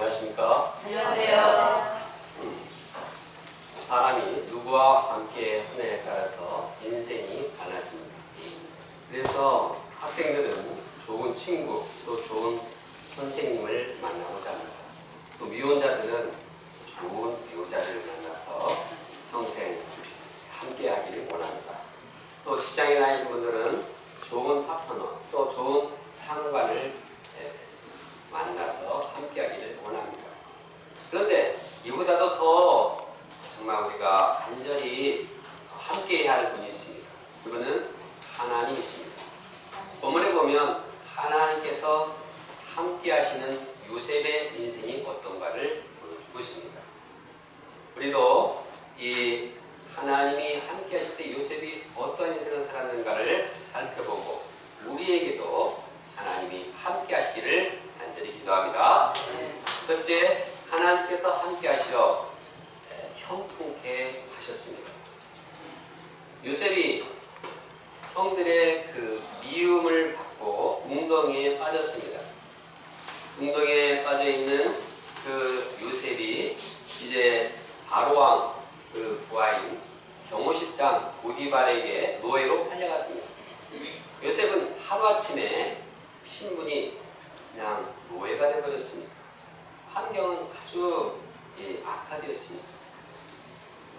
안녕하십니까? 안녕하세요. 사람이 누구와 함께 하느냐에 따라서 인생이 달라집니다. 그래서 학생들은 좋은 친구, 또 좋은 선생님을 만나고자 합니다. 또 미혼자들은 좋은 배우자를 만나서 평생 함께 하기를 원합니다. 또 직장에 다니는 분들은 좋은 파트너, 또 좋은 상관을 만나서 함께 하기를 원합니다. 그런데 이보다도 더 정말 우리가 간절히 함께 해야 할 분이 있습니다. 그분은 하나님이십니다. 본문에 보면 하나님께서 함께 하시는 요셉의 인생이 어떤가를 보여주고 있습니다. 우리도 이 하나님이 함께 하실 때 요셉이 어떤 인생을 살았는가를 살펴보고 우리에게도 하나님이 함께 하시기를 간절히 기도합니다. 첫째, 하나님께서 함께 하시어 형통케 하셨습니다. 요셉이 형들의 그 미움을 받고 웅덩이에 빠졌습니다. 웅덩이에 빠져 있는 그 요셉이 이제 바로왕 그 부하인 경호실장 보디발에게 노예로 팔려갔습니다. 요셉은 하루아침에 신분이 그냥 노예가 되어버렸습니다. 환경은 아주 악화되었습니다.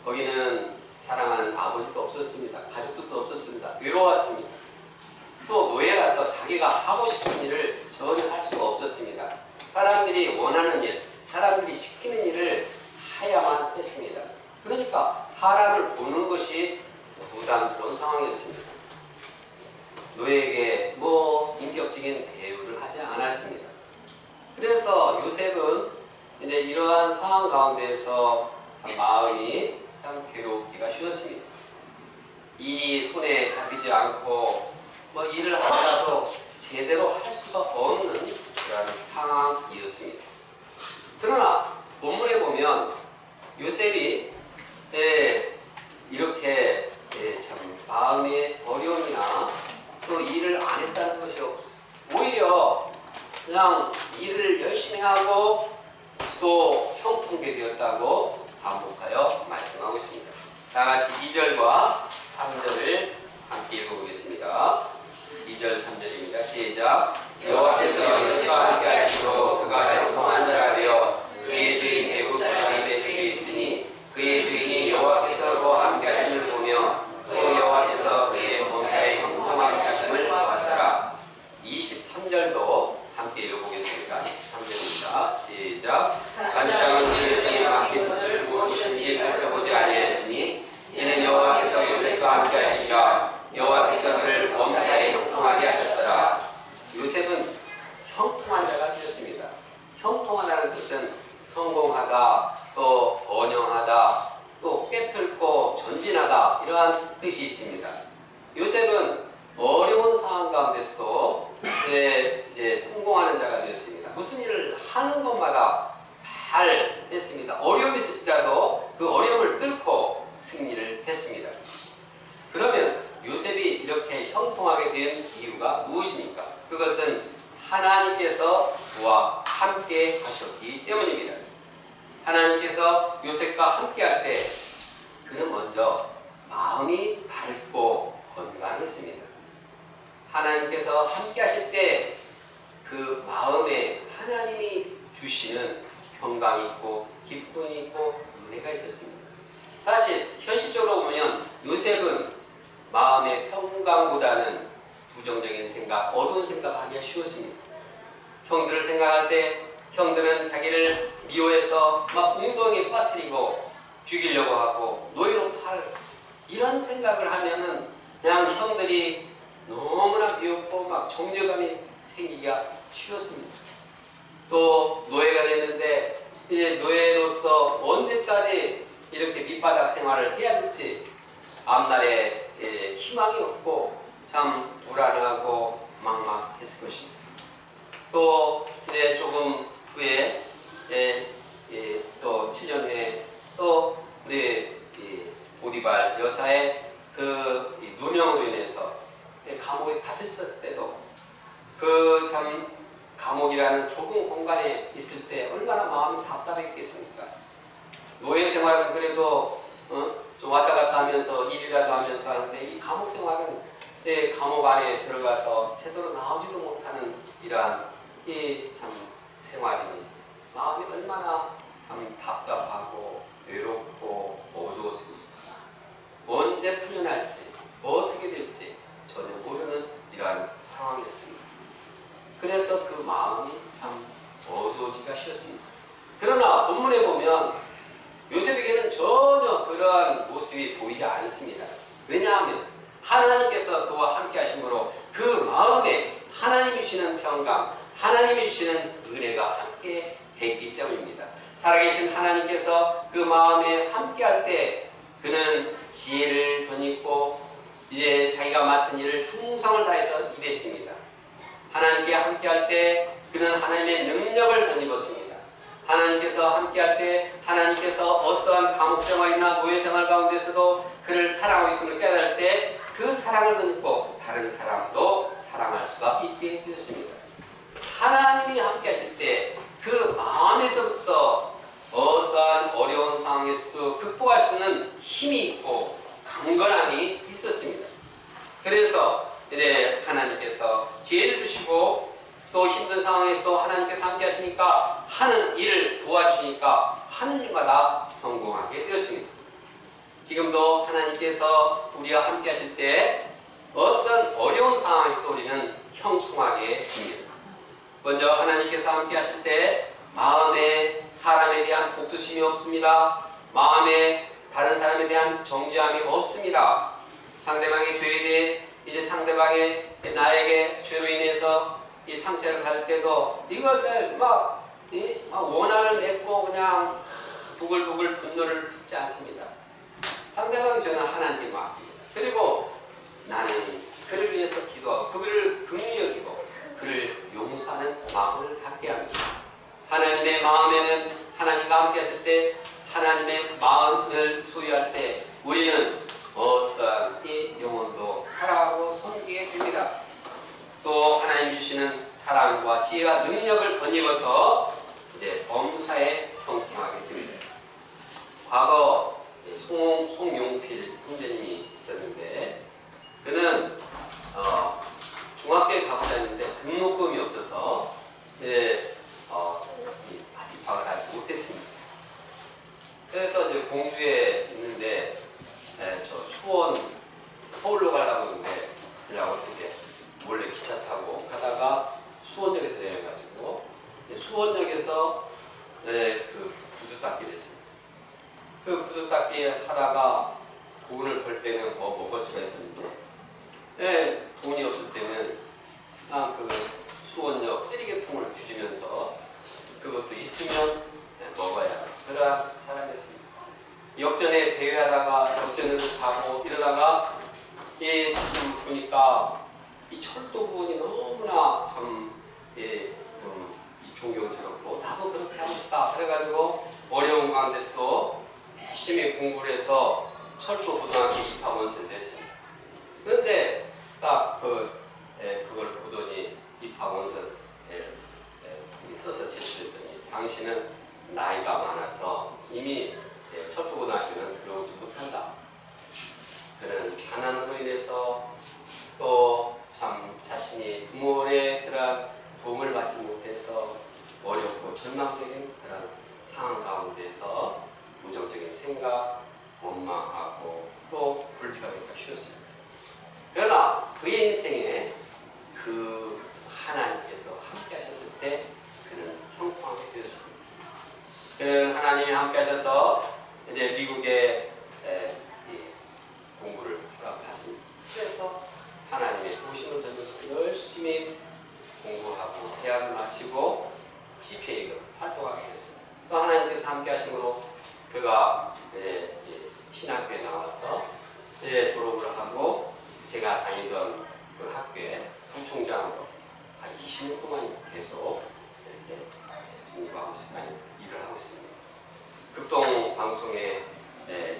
거기는 사랑하는 아버지도 없었습니다. 가족들도 없었습니다. 외로웠습니다. 또 노예라서 자기가 하고 싶은 일을 전혀 할 수가 없었습니다. 사람들이 원하는 일, 사람들이 시키는 일을 해야만 했습니다. 그러니까 사람을 보는 것이 부담스러운 상황이었습니다. 노예에게 인격적인 대우를 하지 않았습니다. 그래서 요셉은 이제 이러한 상황 가운데서 참 마음이 참 괴롭기가 쉬웠습니다. 일이 손에 잡히지 않고 일을 하더라도 제대로 할 수가 없는 그런 상황이었습니다. 그러나 본문에 보면 요셉이 이렇게 참 마음의 어려움이나 또 일을 안 했다는 것이 없어요. 오히려 그냥 일을 열심히 하고 또 형통케 되었다고 반복하여 말씀하고 있습니다. 다 같이 2절과 3절을 함께 읽어보겠습니다. 2절 3절입니다. 시작. 여호와께서 요셉과 함께 하시고 그가 형통한 자가 되어 그의 주인 애굽 사람의 집에 있으니 그의 주인이 여호와께서 함께 하심을 보며 또 여호와께서 그의 범사에 형통하게 하심을 보았더라. 23절도 함께 읽어보겠습니다. 23절입니다. 시작. 간장은 그의 주인이 맡긴 것을 무엇인지 살펴보지 아니하였으니 이는 여호와께서 요셉과 함께 하시니라. 여호와께서 그를 범사에 형통하게 하셨더라. 요셉은 형통한 자가 되었습니다. 형통하다는 뜻은 성공하다, 또 번영하다, 또 꿰뚫고 전진하다 이러한 뜻이 있습니다. 요셉은 어려운 상황 가운데서도 이제 성공하는 자가 되었습니다. 무슨 일을 하는 것마다 잘 했습니다. 어려움이 있을지라도 그 어려움을 뚫고 승리를 했습니다. 그러면 요셉이 이렇게 형통하게 된 이유가 무엇입니까? 그것은 하나님께서 그와 함께 하셨기 때문입니다. 하나님께서 요셉과 함께 할 때 그는 먼저 마음이 밝고 건강했습니다. 하나님께서 함께 하실 때 그 마음에 하나님이 주시는 평강이 있고 기쁨이 있고 은혜가 있었습니다. 사실 현실적으로 보면 요셉은 마음의 평강보다는 부정적인 생각, 어두운 생각하기가 쉬웠습니다. 형들을 생각할 때 형들은 자기를 미워해서 막 웅덩이에 빠뜨리고 죽이려고 하고 노예로 팔 이런 생각을 하면은 그냥 형들이 너무나 미웠고 막 정죄감이 생기기가 쉬웠습니다. 또 노예가 됐는데 이제 노예로서 언제까지 이렇게 밑바닥 생활을 해야 될지 앞날에 희망이 없고 참 불안하고 막막했을 것입니다. 또 이제 조금 후에 또 7년 후에 또 우리 보디발 여사의 그 누명으로 인해서 감옥에 갇혔을 때도 그 참 감옥이라는 좁은 공간에 안에 있을 때 얼마나 마음이 답답했겠습니까? 노예 생활은 그래도 좀 왔다 갔다 하면서 일이라도 하면서 하는데 이 감옥 생활은 감옥 안에 들어가서 제대로 나오지도 못하는 이러한 이 참 생활이니 마음이 얼마나 참 답답하고 외롭고 어두웠습니까? 언제 풀려날지 어떻게 될지 전혀 모르는 이러한 상황이었습니다. 그래서 그 마음이 참 어두워지기가 쉬웠습니다. 그러나 본문에 보면 요셉에게는 전혀 그러한 모습이 보이지 않습니다. 왜냐하면 하나님께서 그와 함께 하심으로 그 마음에 하나님이 주시는 평강, 하나님이 주시는 은혜가 함께 했기 때문입니다. 살아계신 하나님께서 그 마음에 함께 할 때 그는 지혜를 덧입고 이제 자기가 맡은 일을 충성을 다해서 일했습니다. 하나님께 함께 할 때 그는 하나님의 능력을 덧입었습니다. 하나님께서 함께 할 때 하나님께서 어떠한 감옥 생활이나 노예 생활 가운데서도 그를 사랑하고 있음을 깨달을 때 그 사랑을 덧입고 다른 사람도 사랑할 수가 있게 되었습니다. 하나님이 함께 하실 때 그 마음에서부터 어떠한 어려운 상황에서도 극복할 수 있는 힘이 있고 강건함이 있었습니다. 그래서 이제 하나님께서 지혜를 주시고 또 힘든 상황에서도 하나님께서 함께 하시니까 하는 일을 도와주시니까 하는 일마다 성공하게 되었습니다. 지금도 하나님께서 우리와 함께 하실 때 어떤 어려운 상황에서도 우리는 형통하게 됩니다. 먼저 하나님께서 함께 하실 때 마음에 사람에 대한 복수심이 없습니다. 마음에 다른 사람에 대한 정죄함이 없습니다. 상대방의 죄에 대해 이제 상대방의 나에게 죄로 인해서 이 상처를 받을 때도 이것을 막 원한을 맺고 그냥 부글부글 분노를 품지 않습니다. 상대방이 저는 하나님께 맡깁니다. 그리고 나는 그를 위해서 기도하고 그를 긍휼히 여기고 그를 용서하는 마음을 갖게 합니다. 하나님의 마음에는 하나님과 함께 했을 때 하나님의 마음을 소유할 때 우리는 어떠한 이 영혼도 사랑하고 섬기게 됩니다. 또 하나님 주시는 사랑과 지혜와 능력을 덧입어서 이제 범사에 형통하게 됩니다. 과거 송용필 형제님이 있었는데 그는 중학교에 가고 다녔는데 등록금이 없어서 입학을 하지 못했습니다. 그래서 이제 공주에 있는데 저 수원 서울로 가려고 했는데 그냥 어떻게 몰래 기차 타고 가다가 수원역에서 내려가지고 수원역에서 그 구두 닦기를 했습니다. 그 구두 닦기 하다가 돈을 벌 때는 뭐 먹을 수가 있었는데 돈이 없을 때는 그냥 그 수원역 쓰레기통을 뒤지면서 그것도 있으면 먹어야 그런 사람이었습니다. 역전에 대회하다가 역전에서 자고 이러다가 지금 보니까 이 철도 부분이 너무나 참 존경스럽고 나도 그렇게 하고 싶다 그래가지고 어려운 가운데서도 열심히 공부를 해서 철도 고등학교 입학 원서를 냈습니다. 그런데 딱 그걸 보더니 입학 원서를 써서 제출했더니 당신은 나이가 많아서 이미 철도 고등학교는 들어오지 못한다. 그런 가난으로 인해서 또 참 자신이 부모의 그런 도움을 받지 못해서 어렵고 절망적인 그런 상황 가운데서 부정적인 생각, 원망하고 또 불평하기가 쉬웠습니다. 그러나 그의 인생에 그 하나님께서 함께 하셨을 때 그는 형통하게 되었습니다. 그는 하나님이 함께 하셔서 이제 미국에 공부를 받습니다. 그래서 하나님의 도심을 던져서 열심히 공부하고 대학을 마치고 CPA로 활동하게 됐습니다. 또 하나님께서 함께 하심으로 그가 신학교에 나와서 졸업을 하고 제가 다니던 그 학교에 부총장으로 한 20년 동안 계속 이렇게 공부하고 있습니다. 일을 하고 있습니다. 극동 방송의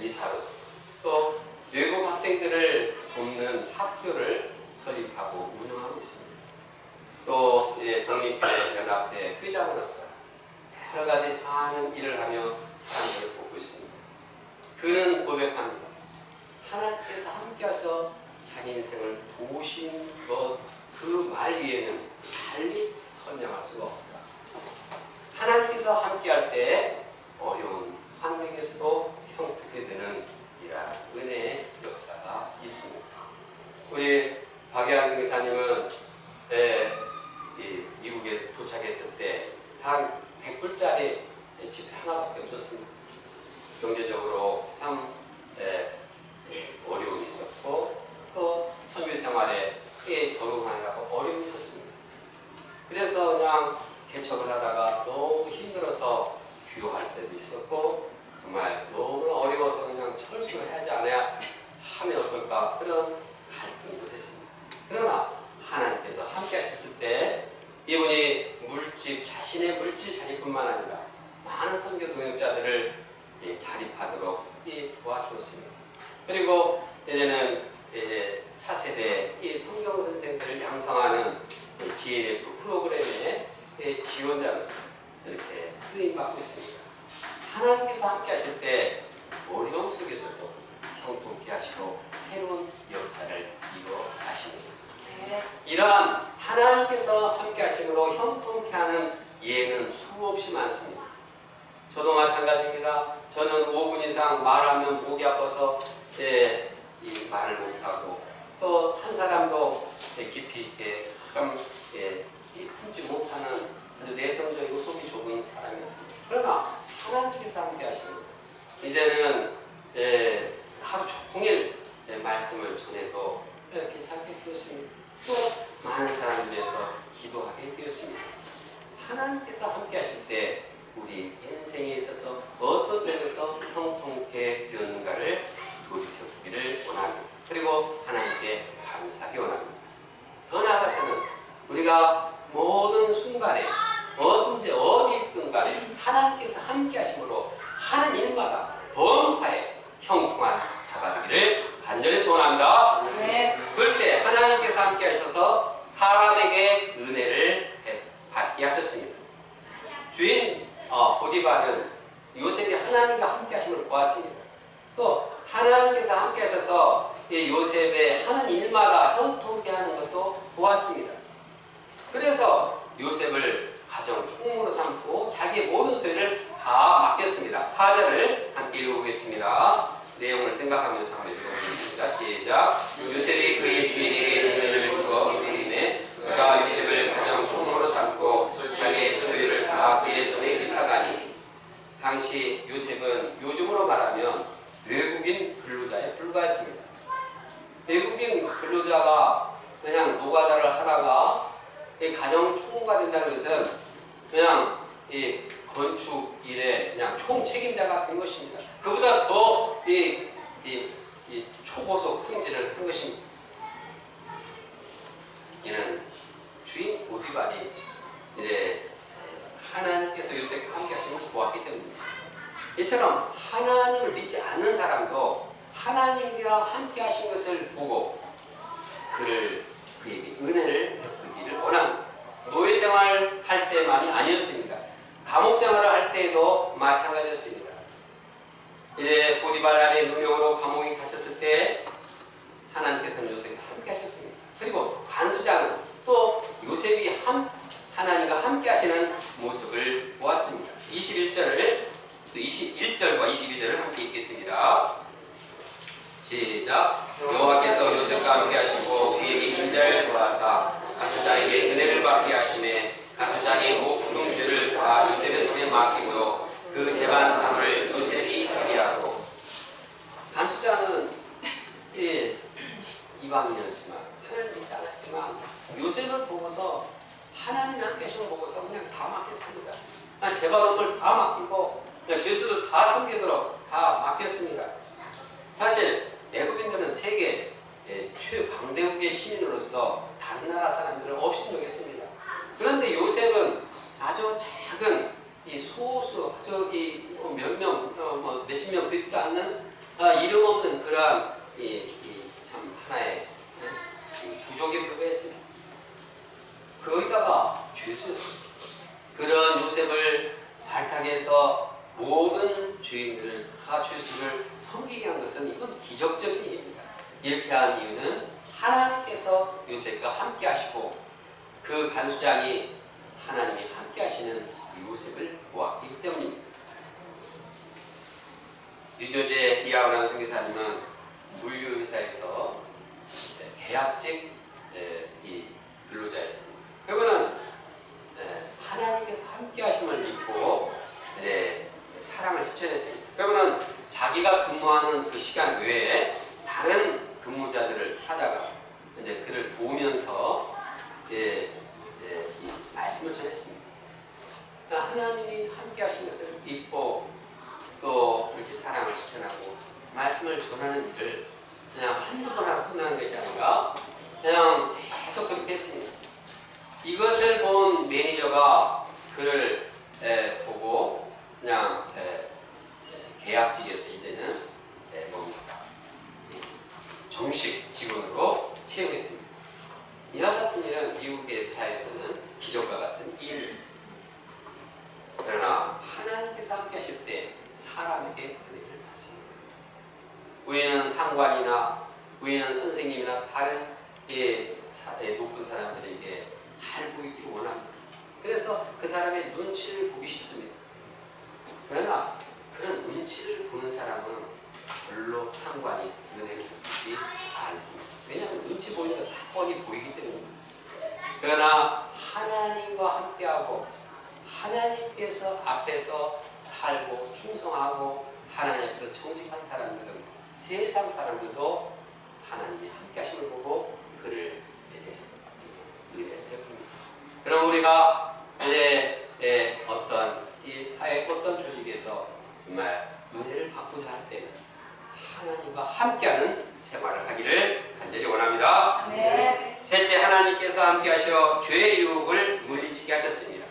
이사로서 또 외국 학생들을 돕는 학교를 설립하고 운영하고 있습니다. 또 독립연합회 회장으로서 여러 가지 많은 일을 하며 사람들을 돕고 있습니다. 그는 고백합니다. 하나님께서 함께하셔 자기 인생을 도우신 것, 그 말 위에는 달리 설명할 수가 없다. 하나님께서 함께할 때 어려운 환경에서도 형통하게 되는 이러한 은혜의 역사가 있습니다. 우리 박예환 교사님은 미국에 도착했을 때 단 100불짜리 집 하나밖에 없었습니다. 경제적으로 참 어려움이 있었고 또 선교 생활에 크게 적응하느라고 어려움이 있었습니다. 그래서 그냥 개척을 하다가 너무 힘들어서 귀국할 때도 있었고 정말 너무 어려워서 그냥 철수를 하지 않아야 하면 어떨까 그런 갈등도 했습니다. 그러나 하나님께서 함께 하셨을 때 이분이 자신의 물질 자립뿐만 아니라 많은 선교 동역자들을 자립하도록 도와주었습니다. 그리고 이제는 차세대 성경 선생들을 양성하는 GLF 프로그램의 지원자로서 이렇게 쓰임받고 있습니다. 하나님께서 함께 하실 때 어려움 속에서도 형통케 하시고 새로운 역사를 이루어 가십니다. 이러한 하나님께서 함께 하심으로 형통케 하는 예는 수없이 많습니다. 저도 마찬가지입니다. 저는 5분 이상 말하면 목이 아파서 이 말을 못하고 또 한 사람도 깊이 있게 품지 못하는 아주 내성적이고 속이 좁은 사람이었습니다. 그러나 하나님께서 함께 하시는 이제는 하루 종일 말씀을 전해도 괜찮게 되었습니다. 또 많은 사람을 위해서 기도하게 되었습니다. 하나님께서 함께 하실 때 우리 인생에 있어서 어떤 점에서 형통케 되었는가를 돌이켜보기를 원합니다. 그리고 하나님께 감사하기 원합니다. 더 나아가서는 우리가 모든 순간에 언제 어디 있든 간에 하나님께서 함께 하심으로 하는 일마다 범사에 형통한 자가 되기를 간절히 소원합니다. 네. 둘째, 하나님께서 함께 하셔서 사람에게 은혜를 받게 하셨습니다. 주인 보디발은 요셉이 하나님과 함께 하심을 보았습니다. 또 하나님께서 함께 하셔서 이 요셉의 하는 일마다 형통케 하는 것도 보았습니다. 그래서 요셉을 가정 총무로 삼고 자기의 모든 소유를 다 맡겼습니다. 4절을 함께 읽어보겠습니다. 내용을 생각하면서 한번 읽어보겠습니다. 시작. 요셉이 그의 주인에게 은혜를 주어 이르매 그가 요셉을 가정 총무로 삼고 자기의 소유를 다 그의 손에 일하다니. 당시 요셉은 요즘으로 말하면 외국인 근로자에 불과했습니다. 외국인 근로자가 그냥 노가다를 하다가 가정 총무가 된다는 것은 그냥 이 건축 일에 그냥 총책임자가 된 것입니다. 그보다 더 초고속 승진을 한 것입니다. 이는 주인 보디발이 이제 하나님께서 요셉과 함께 하시는 것을 보았기 때문입니다. 이처럼 하나님을 믿지 않는 사람도 하나님과 함께 하신 것을 보고 그에게 은혜를 베풀기를 원합니다. 노예 생활을 할 때만이 아니었습니다. 감옥 생활을 할 때에도 마찬가지였습니다. 이제 보디발 안의 누명으로 감옥에 갇혔을 때 하나님께서는 요셉과 함께 하셨습니다. 그리고 간수장은 또 요셉이 하나님과 함께 하시는 모습을 보았습니다. 21절과 22절을 함께 읽겠습니다. 시작. 여호와께서 요셉과 함께 하시고 그에게 인자를 더하사 간수장에게 은혜를 받게 하시매 간수장의 모든 죄를 다 요셉의 손에 맡기고 그 재반 사물을 요셉이 처리하고. 간수장은 이방인이었지만 하나님 믿지 않았지만 요셉을 보고서 하나님 함께 하시는 거 보고서 그냥 다 맡겼습니다. 재반업을 다 맡기고 그냥 죄수를 다 섬기도록 다 맡겼습니다. 사실 애굽인들은 세계 최강대국의 시민으로서 다른 나라 사람들을 업신여겼습니다. 그런데 요셉은 아주 작은 이 소수 아주 몇십 명 되지도 않는 이름 없는 그러한 참 하나의 부족에 불과했습니다. 거기다가 죄수였습니다. 그런 요셉을 발탁 통해서 모든 죄인들을 다 죄수를 섬기게 한 것은 이건 기적적인 일입니다. 이렇게 한 이유는 하나님께서 요셉과 함께 하시고 그 간수장이 하나님이 함께 하시는 요셉을 보았기 때문입니다. 유조제 이아브라함 선교사님은 물류회사에서 계약직 이 근로자였습니다. 그분은 하나님께서 함께 하심을 믿고 사람을 추천했습니다. 그분은 자기가 근무하는 그 시간 외에 다른 근무자들을 찾아가 이제 그를 보면서 이 말씀을 전했습니다. 하나님이 함께 하신 것을 믿고 또 이렇게 사람을 추천하고 말씀을 전하는 일을 그냥 한두 번 하고 끝나는 것이 아니라 그냥 계속 그렇게 했습니다. 이것을 본 매니저가 그를 보고 그냥 계약직에서 이제는 뭡니까? 정식 직원으로 채용했습니다. 이와 같은 일은 미국의 사회에서는 기적과 같은 일입니다. 그러나 하나님께서 함께 하실 때 사람에게 은혜를 받습니다. 우리는 상관이나 우리는 선생님이나 다른 높은 사람들에게 잘 보이기를 원합니다. 그래서 그 사람의 눈치를 보기 쉽습니다. 그러나 그런 눈치를 보는 사람은 별로 상관이 은혜를 베푸지 않습니다. 왜냐하면 눈치 보이는 건 뻔히 보이기 때문입니다. 그러나 하나님과 함께하고 하나님께서 앞에서 살고 충성하고 하나님 앞에서 정직한 사람들은 세상 사람들도 하나님이 함께 하심을 보고 그를 은혜를 베풉니다. 그럼 우리가 이제 어떤 이 사회 어떤 조직에서 정말 은혜를 받고자 할 때는 하나님과 함께하는 생활을 하기를 간절히 원합니다. 네. 셋째, 하나님께서 함께 하셔 죄의 유혹을 물리치게 하셨습니다.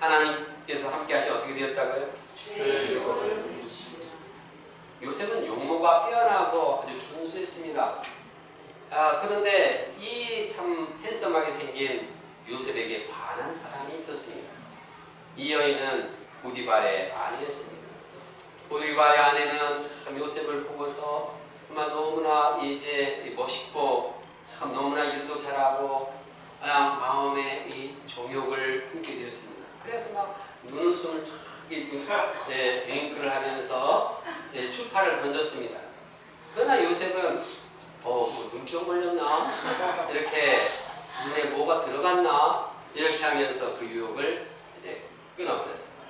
하나님께서 함께 하셔 어떻게 되었다고요? 죄의 유혹을 물리치시고. 요셉은 용모가 뛰어나고 아주 준수했습니다. 그런데 이 참 핸섬하게 생긴 요셉에게 반한 사람이 있었습니다. 이 여인은 보디발의 아내였습니다. 보디발의 아내는 참 요셉을 보고서 정말 너무나 이제 멋있고 참 너무나 일도 잘하고 그냥 마음에 이 정욕을 품게 되었습니다. 그래서 막 눈웃음을 윙크를 하면서 추파를 던졌습니다. 그러나 요셉은 뭐 눈병 걸렸나? 이렇게 눈에 뭐가 들어갔나? 이렇게 하면서 그 유혹을 끊어버렸습니다.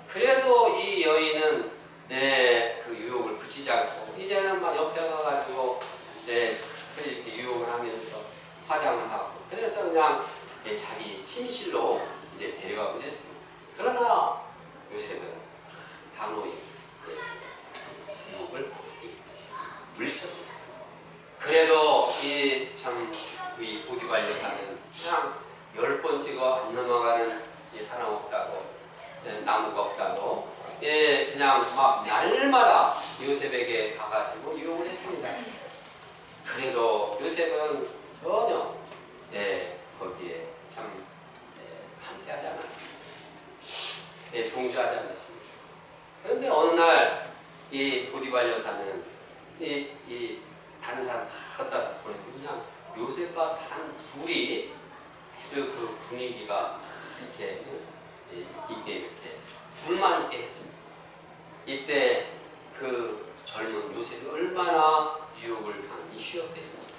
그래도 이 여인은 그 유혹을 그치지 않고 이제는 막 옆에 가가지고 이렇게 유혹을 하면서 화장을 하고 그래서 그냥 자기 침실로 이제 데려가곤 했습니다. 그러나 요셉은 단호히 유혹을 물리쳤습니다. 그래도 이 보디발 여사는 그냥 10번째가 안 넘어가는 사람 없다고 나무가 없다고 그냥 막 날마다 요셉에게 가가지고 유혹을 했습니다. 그래도 요셉은 전혀 거기에 참 함께하지 않았습니다. 동조하지 않았습니다. 그런데 어느 날 이 보디발 여사는 이 다른 사람 다 갖다 보내고 그냥 요셉과 단 둘이 그 분위기가 이렇게 둘만 있게 했습니다. 이때 그 젊은 요셉이 얼마나 유혹을 당하기 쉬웠겠습니까?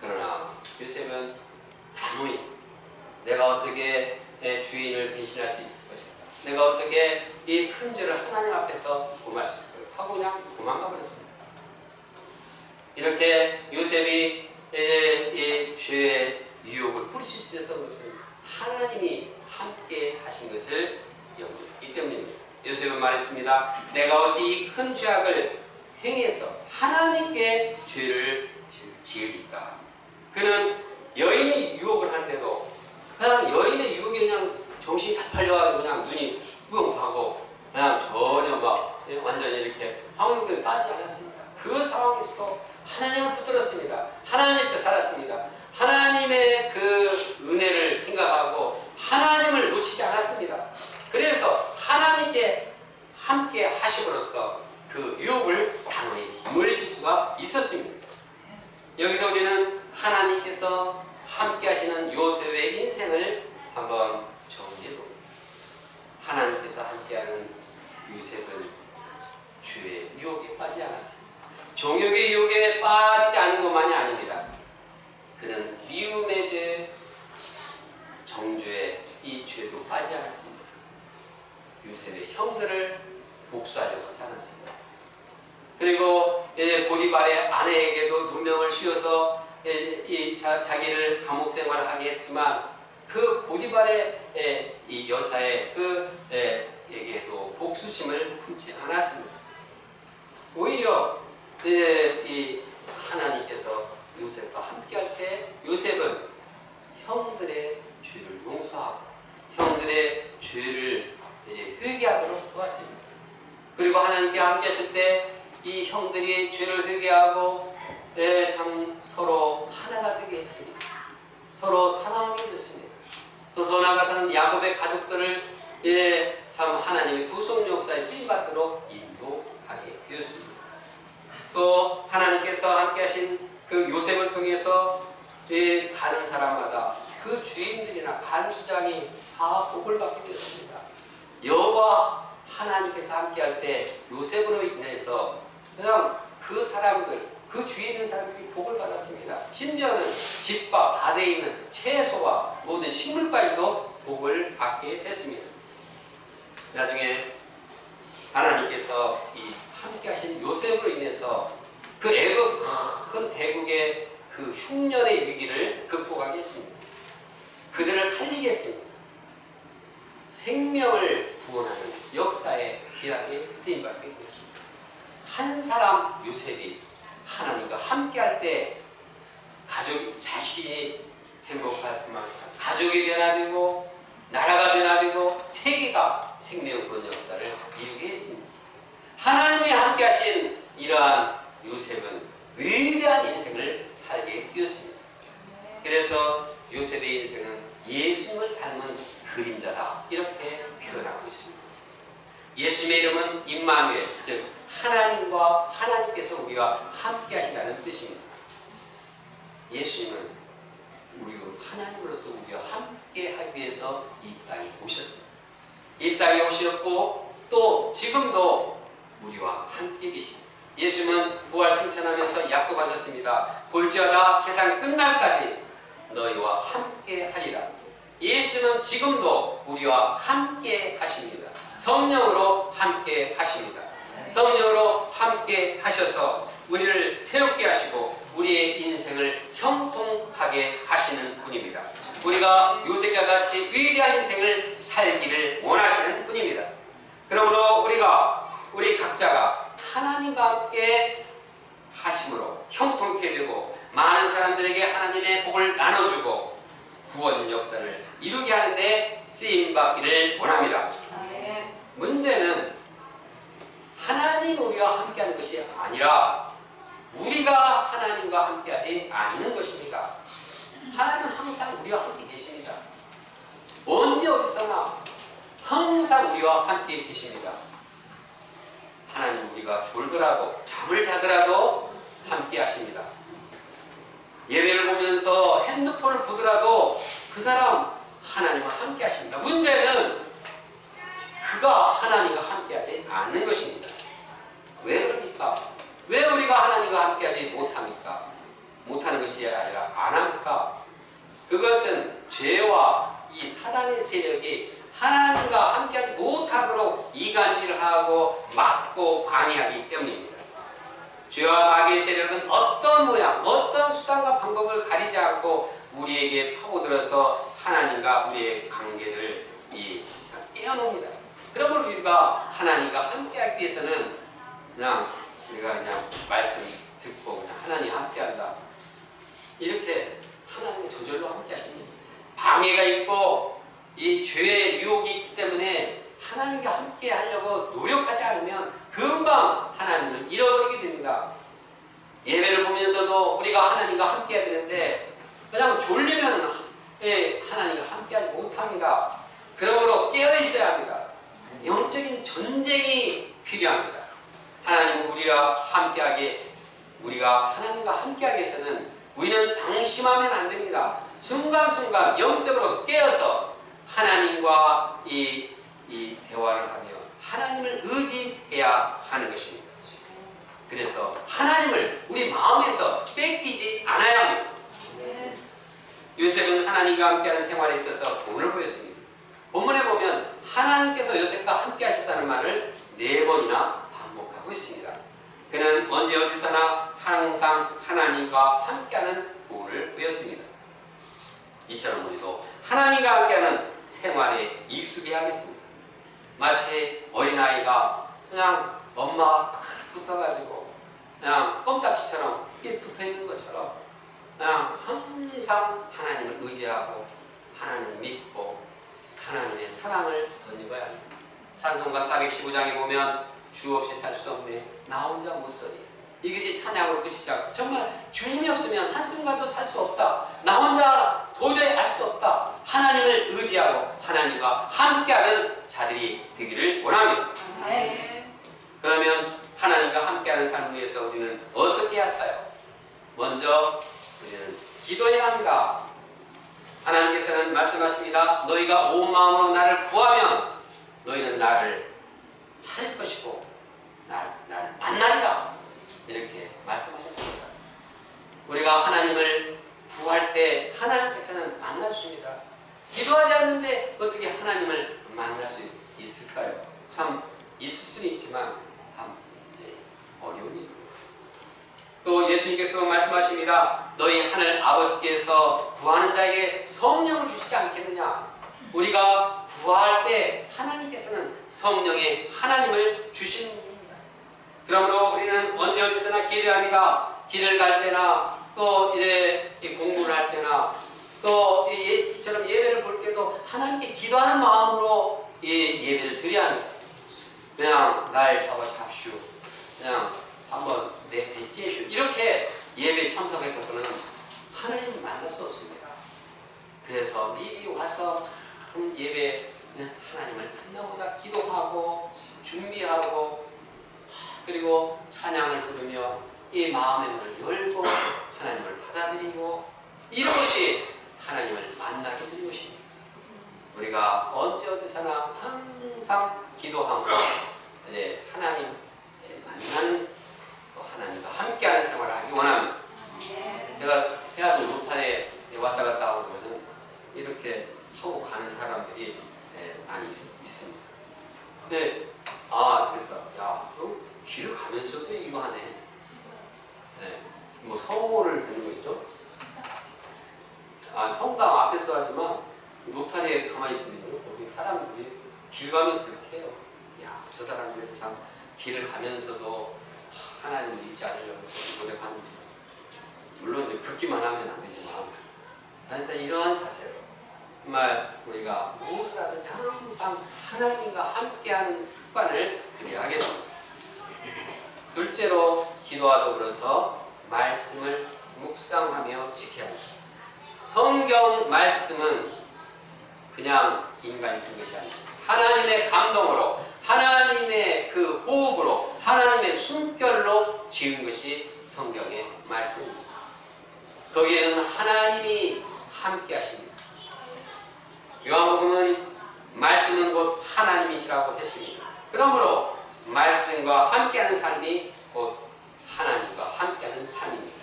그러나 요셉은 단호히 내가 어떻게 주인을 배신할 수 있을 것인가, 내가 어떻게 이 큰 죄를 하나님 앞에서 범할 수 있을 것인가 하고 그냥 도망가 버렸습니다. 이렇게 요셉이 이 죄의 유혹을 뿌리칠 수 있었던 것은 하나님이 함께 하신 것을 염두했기 때문입니다. 요셉은 말했습니다. 내가 어찌 이 큰 죄악을 행해서 하나님께 죄를 지으리까. 그는 여인이 유혹을 하는데도 그냥 여인의 유혹에 그냥 정신이 다 팔려가지고 그냥 눈이 뿌용하고 그냥 전혀 막 완전히 이렇게 황홀하게 빠지지 않았습니다. 그 상황에서도 하나님을 붙들었습니다. 하나님께 살았습니다. 하나님의 그 은혜를 생각하고 하나님을 놓치지 않았습니다. 그래서 함께 하심으로써 그 유혹을 단호히 물리칠 수가 있었습니다. 여기서 우리는 하나님께서 함께 하시는 요셉의 인생을 한번 정리해 봅니다. 하나님께서 함께하는 요셉은 죄의 유혹에 빠지지 않았습니다. 정욕의 유혹에 빠지지 않은 것만이 아닙니다. 그는 미움의 죄, 정죄, 이 죄도 빠지지 않았습니다. 요셉의 형들을 복수하려고 하지 않았습니다. 그리고 보디발의 아내에게도 누명을 씌워서 자기를 감옥 생활을 하게 했지만 그 보디발의 이 여사의 에게도 복수심을 품지 않았습니다. 오히려 이 하나님께서 요셉과 함께할 때 요셉은 형들의 죄를 용서하고 형들의 죄를 회개하도록 도왔습니다. 그리고 하나님께 함께 하실 때 이 형들이 죄를 회개하고 참 서로 하나가 되게 했습니다. 서로 사랑하게 되었습니다. 또 더 나아가서는 야곱의 가족들을 참 하나님의 구속 역사에 쓰임받도록 인도하게 되었습니다. 또 하나님께서 함께 하신 그 요셉을 통해서 다른 사람마다 그 주인들이나 간수장이 다 복을 받게 되었습니다. 여호와 하나님께서 함께할 때 요셉으로 인해서 그냥 그 사람들, 그 주위에 있는 사람들이 복을 받았습니다. 심지어는 집과 밭에 있는 채소와 모든 식물까지도 복을 받게 했습니다. 나중에 하나님께서 이 함께하신 요셉으로 인해서 그 큰 대국의 그 흉년의 위기를 극복하게 했습니다. 그들을 살리게 했습니다. 생명을 구원하는 역사에 귀하게 쓰임받게 되었습니다. 한 사람 요셉이 하나님과 함께할 때 자식이 행복할 뿐만 아니라 가족이 변화되고 나라가 변화되고 세계가 생명 구원 역사를 이루게 했습니다. 하나님이 함께하신 이러한 요셉은 위대한 인생을 살게 되었습니다. 그래서 요셉의 인생은 예수님을 닮은 그림자다 이렇게 표현하고 있습니다. 예수님의 이름은 임마누엘, 즉 하나님과 하나님께서 우리와 함께 하시다는 뜻입니다. 예수님은 하나님으로서 우리와 함께 하기 위해서 이 땅에 오셨습니다. 이 땅에 오셨고 또 지금도 우리와 함께 계십니다. 예수님은 부활 승천하면서 약속하셨습니다. 볼지어다 세상 끝날까지 너희와 함께 하리라. 예수는 지금도 우리와 함께 하십니다. 성령으로 함께 하십니다. 성령으로 함께 하셔서 우리를 새롭게 하시고 우리의 인생을 형통하게 하시는 분입니다. 우리가 요셉과 같이 위대한 인생을 살기를 원하시는 분입니다. 그러므로 우리 각자가 하나님과 함께 하심으로 형통케 되고 많은 사람들에게 하나님의 복을 나눠주고 구원 역사를 이루게 하는데 쓰임받기를 원합니다. 문제는 하나님 우리와 함께하는 것이 아니라 우리가 하나님과 함께하지 않는 것입니다. 하나님은 항상 우리와 함께 계십니다. 언제 어디서나 항상 우리와 함께 계십니다. 하나님 우리가 졸더라도 잠을 자더라도 함께 하십니다. 예배를 보면서 핸드폰을 보더라도 그 사람 하나님과 함께 하십니다. 문제는 그가 하나님과 함께하지 않는 것입니다. 왜 그럽니까? 왜 우리가 하나님과 함께하지 못합니까? 못하는 것이 아니라 안 합니까? 그것은 죄와 이 사단의 세력이 하나님과 함께하지 못하도록 이간질을 하고 막고 방해하기 때문입니다. 죄와 마귀의 세력은 어떤 모양, 어떤 수단과 방법을 가리지 않고 우리에게 파고들어서 하나님과 우리의 관계를 깨어놉니다. 그러므로 우리가 하나님과 함께하기 위해서는 우리가 그냥 말씀 듣고 그냥 하나님 함께한다. 이렇게 하나님은 저절로 함께 하십니다. 방해가 있고 이 죄의 유혹이 있기 때문에 하나님과 함께 하려고 노력하지 않으면 금방 하나님을 잃어버리게 됩니다. 예배를 보면서도 우리가 하나님과 함께 해야 되는데 그냥 졸리면 하나님과 함께 하지 못합니다. 그러므로 깨어 있어야 합니다. 영적인 전쟁이 방심하면 안 됩니다. 순간순간 영적으로 깨어서 하나님과 이 대화를 하며 하나님을 의지해야 하는 것입니다. 그래서 하나님을 우리 마음에서 뺏기지 않아야 합니다. 요셉은 하나님과 함께하는 생활에 있어서 본을 보였습니다. 본문에 보면 하나님께서 요셉과 함께 하셨다는 말을 4번이나 반복하고 있습니다. 그는 언제 어디서나 항상 하나님과 함께하는 본을 보였습니다. 이처럼 우리도 하나님과 함께하는 생활에 익숙해야겠습니다. 마치 어린아이가 그냥 엄마가 탁 붙어가지고 그냥 껌딱지처럼 이렇게 붙어있는 것처럼 그냥 항상 하나님을 의지하고 하나님을 믿고 하나님의 사랑을 덧입어야 합니다. 찬송가 415장에 보면 주 없이 살 수 없네 나 혼자 못서리 이것이 찬양으로 끝이지 않고 정말 주님이 없으면 한순간도 살 수 없다. 나 혼자 도저히 알 수 없다. 하나님을 의지하고 하나님과 함께하는 자들이 되기를 원합니다. 그러면 하나님과 함께하는 삶을 위해서 우리는 어떻게 할까요? 먼저 우리는 기도해야 합니다. 하나님께서는 말씀하십니다. 너희가 온 마음으로 나를 구하면 너희는 나를 찾을 것이고 나를 만나리라 이렇게 말씀하셨습니다. 우리가 하나님을 구할 때 하나님께서는 만날 수입니다. 기도하지 않는데 어떻게 하나님을 만날 수 있을까요? 참 있을 수는 있지만 어려운 일입니다. 또 예수님께서 말씀하십니다. 너희 하늘 아버지께서 구하는 자에게 성령을 주시지 않겠느냐. 우리가 구할 때 하나님께서는 성령의 하나님을 주시는 겁니다. 그러므로 우리는 언제 어디서나 기도합니다. 길을 갈 때나 또 이제 공부를 할 때나 또 이처럼 예배를 볼 때도 하나님께 기도하는 마음으로 예배를 드려야 합니다. 그냥 날 잡슈 그냥 한번 내 뵙게슈 이렇게 예배에 참석했고는 하나님을 만날 수 없습니다. 그래서 미리 와서 예배 하나님을 만나보자 기도하고 준비하고 그리고 찬양을 부르며 이 마음의 문을 열고 하나님을 받아들이고 이것이 하나님을 만나게 되는 것입니다. 우리가 언제 어디서나 항상 기도하고 하나님 만나는 하나님과 함께하는 생활을 하기 원합니다. 내가 해야도 로타에 왔다 갔다 오면 이렇게 하고 가는 사람들이 많이 있습니다. 근데 그래서 야, 너 길을 가면서도 이거 하네. 뭐 성호를 듣는 것이죠. 성당 앞에서 하지만 로타리에 가만히 있으면 거기 사람들이 길 가면서 그렇게 해요. 야, 저 사람들은 참 길을 가면서도 하나님을 잊지 않으려고 노력합니다. 물론 이제 듣기만 하면 안 되지만 일단 이러한 자세로 정말 우리가 무엇을 하든지 항상 하나님과 함께하는 습관을 들여야겠습니다. 둘째로 기도와 더불어서 말씀을 묵상하며 지켜야 합니다. 성경 말씀은 그냥 인간이 쓴 것이 아닙니다. 하나님의 감동으로 하나님의 그 호흡으로 하나님의 숨결로 지은 것이 성경의 말씀입니다. 거기에는 하나님이 함께 하십니다. 요한복음은 말씀은 곧 하나님이시라고 했습니다. 그러므로 말씀과 함께하는 삶이 곧 하나님과 함께하는 삶입니다.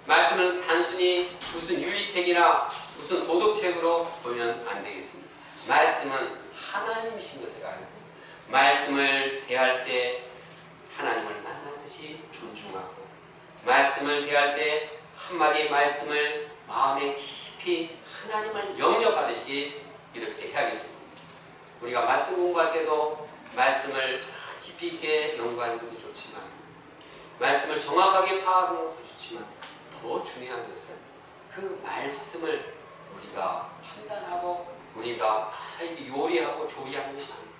말씀은 단순히 무슨 윤리책이나 무슨 도덕책으로 보면 안 되겠습니다. 말씀은 하나님이신 것을 알고 말씀을 대할 때 하나님을 만나듯이 존중하고 말씀을 대할 때 한마디 말씀을 마음에 깊이 하나님을 영접하듯이 이렇게 해야겠습니다. 우리가 말씀 공부할 때도 말씀을 깊이 있게 연구하는 것도 좋지만 말씀을 정확하게 파악하는 것도 좋지만 더 중요한 것은 그 말씀을 우리가 판단하고 우리가 요리하고 조리하는 것이 아닙니다.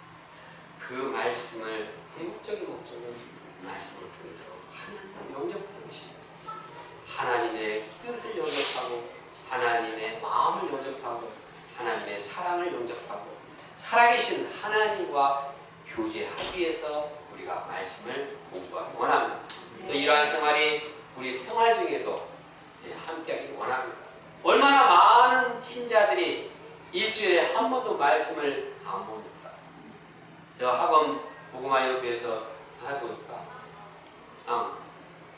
그 말씀을 궁극적인 목적은 말씀을 통해서 하나님을 영접하는 것입니다. 하나님의 뜻을 영접하고 하나님의 마음을 영접하고 하나님의 사랑을 영접하고 살아계신 하나님과 교제하기 위해서 우리가 말씀을 공부하기 원합니다. 또 이러한 생활이 우리 생활 중에도 함께하기 원합니다. 얼마나 많은 신자들이 일주일에 한 번도 말씀을 안 봅니까? 저 학원 복음화 연구에서 하니까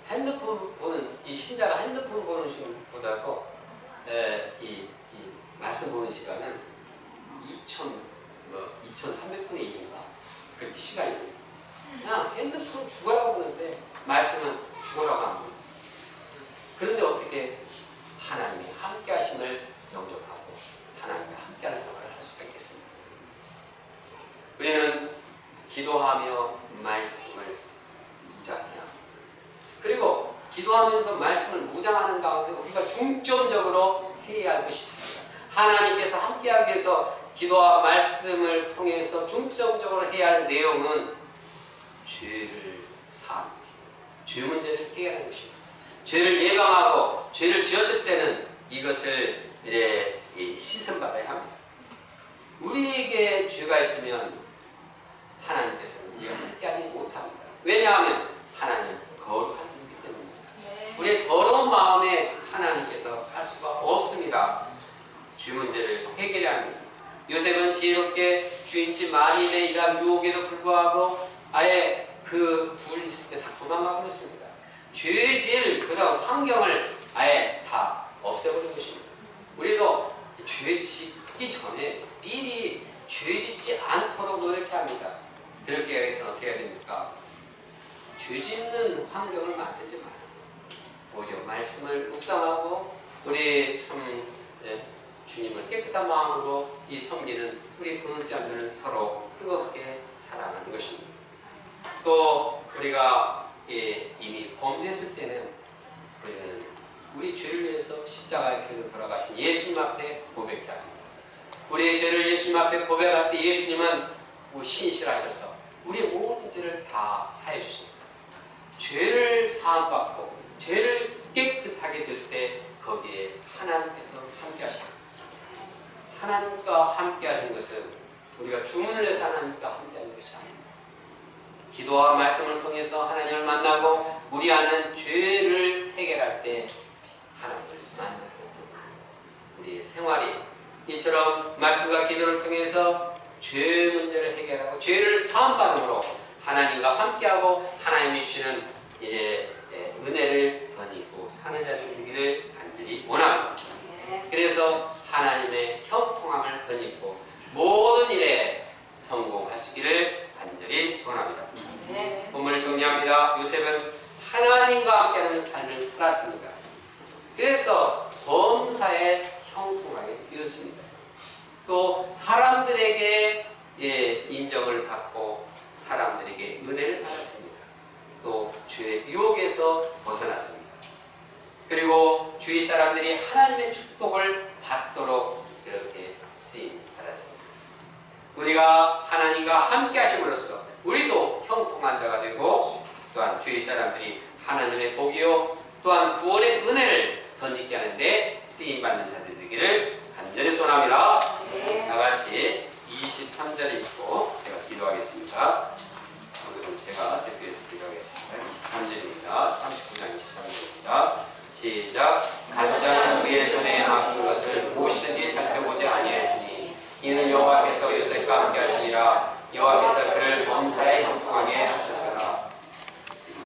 핸드폰 보는 이 신자가 핸드폰 보는 시간보다도 이 말씀 보는 시간은 2,300분의 1인가 그렇게 시간이 됩니다. 그냥 핸드폰 죽어라고 보는데 말씀은 죽어라고 안 봅니다. 그런데 어떻게 하나님이 함께 하심을 영접하고 하나님과 함께하는 생활을 할 수가 있겠습니까? 우리는 기도하며 말씀을 무장해야 합니다. 그리고 기도하면서 말씀을 무장하는 가운데 우리가 중점적으로 해야 할 것이 있습니다. 하나님께서 함께하기 위해서 기도와 말씀을 통해서 중점적으로 해야 할 내용은 죄를 사함, 죄 문제를 해결하는 것입니다. 죄를 예방하고 죄를 지었을 때는 이것을 씻음받아야 합니다. 우리에게 죄가 있으면 하나님께서는 우리가 함께하지 못합니다. 왜냐하면 하나님 거룩한 분이기 때문입니다. 우리의 더러운 마음에 하나님께서 할 수가 없습니다. 죄 문제를 해결해야 합니다. 요셉은 지혜롭게 주인집 마님의 일한 유혹에도 불구하고 아예 그 둘이 있을 때 싹 도망가 버렸습니다. 죄질 그런 환경을 아예 다 없애버린 것입니다. 우리도 죄 짓기 전에 미리 죄 짓지 않도록 노력해야 합니다. 그렇게 해서 어떻게 해야 됩니까? 죄 짓는 환경을 만들지 마요. 오히려 말씀을 묵상하고 우리 참 주님을 깨끗한 마음으로 이 섬기는 우리 그자들을 서로 뜨겁게 사랑하는 것입니다. 또 우리가 이미 범죄했을 때는 우리는 우리 죄를 위해서 십자가의 피로 돌아가신 예수님 앞에 고백해야 합니다. 우리의 죄를 예수님 앞에 고백할 때 예수님은 신실하셔서 우리의 모든 죄를 다 사해 주십니다. 죄를 사함받고 죄를 깨끗하게 될 때 거기에 하나님께서 함께 하십니다. 하나님과 함께 하신 것은 우리가 주문을 해서 하나님과 함께 하는 것이 아닙니다. 기도와 말씀을 통해서 하나님을 만나고 우리 안은 죄를 해결할 때 하나님을 만나고 우리의 생활이 이처럼 말씀과 기도를 통해서 죄 문제를 해결하고 죄를 사함받음으로 하나님과 함께하고 하나님이 주시는 은혜를 덧입고 사는 자들 되기를 간절히 원합니다. 그래서 하나님의 형통함을 덧입고 모든 일에 성공할 수 있기를 간절히 소원합니다. 본문을 정리합니다. 요셉은 하나님과 함께하는 삶을 살았습니다. 그래서 범사에 형통하게 되었습니다. 또 사람들에게 인정을 받고 사람들에게 은혜를 받았습니다. 또 죄의 유혹에서 벗어났습니다. 그리고 주위 사람들이 하나님의 축복을 받도록 이렇게 쓰임 받았습니다. 우리가 하나님과 함께 하심으로써 우리도 형통한 자가 되고 또한 주위 사람들이 하나님의 복이요 또한 구원의 은혜를 덧입게 하는데 쓰임받는 자들 되기를 간절히 소원합니다. 다같이 23절 읽고 제가 기도하겠습니다. 오늘은 제가 대표해서 기도하겠습니다. 23절입니다. 39장 23절입니다. 시작. 가시자는 우리의 손에 맡긴 것을 무엇이든지 살펴보지 아니하였으니 이는 여호와께서 요셉과 함께 하시니라. 여호와께서 그를 범사에 형통하게 하셨다.